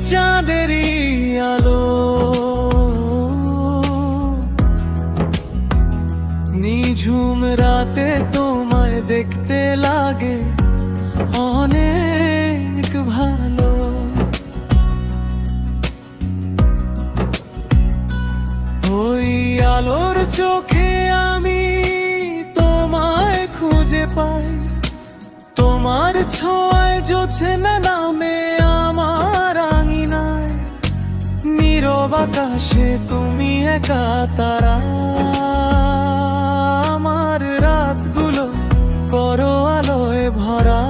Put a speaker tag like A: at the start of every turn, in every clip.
A: চাঁদেরই আলো, নিঝুম রাতে তোমায় দেখতে লাগে অনেক ভালো। ওই আলোর চোখে আমি তোমায় খুঁজে পাই, তোমার ছোঁয়ায় জোছনা নামে আমার আঙিনায়। নীরব আকাশে তুমি একা তারা, আমার রাতগুলো করো আলোয় ভরা।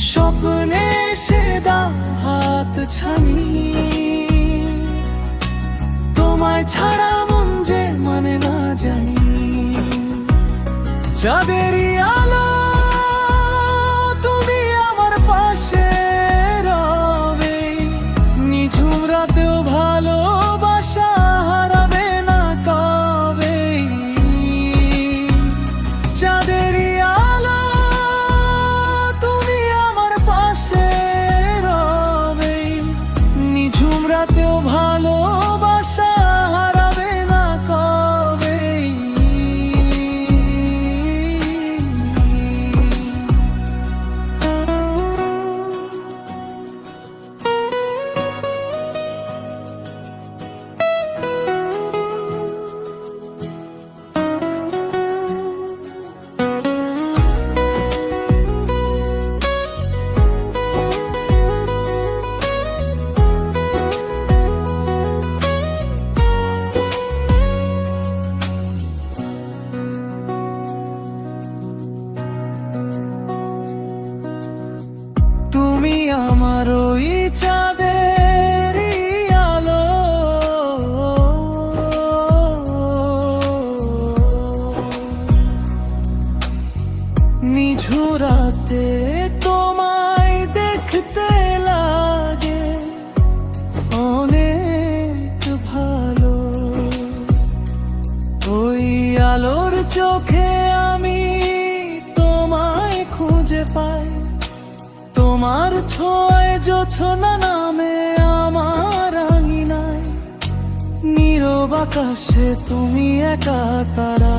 A: স্বপ্নে এসে দাও হাত ছানি, তোমায় ছাড়া মন যে মানে না জানি। চাঁদেরই আলো তুমি আমার পাশে রবে, নিঝুম রাতেও ভালোবাসা হারাবে না কবে। চাঁদেরই আলো তুমি আমার পাশে রবে, নিঝুম রাতেও ভালোবাসা হারাবে না কবে। তুমি আমার ওই চাঁদেরই আলো, নিঝুম রাতে তোমায় দেখতে লাগে অনেক ভালো। ওই আলোর চোখে আমি তোমায় খুঁজে পাই, তোমার ছোঁয়ায় জোছনা নামে আমার আঙিনায়। নীরব আকাশে তুমি একা তারা।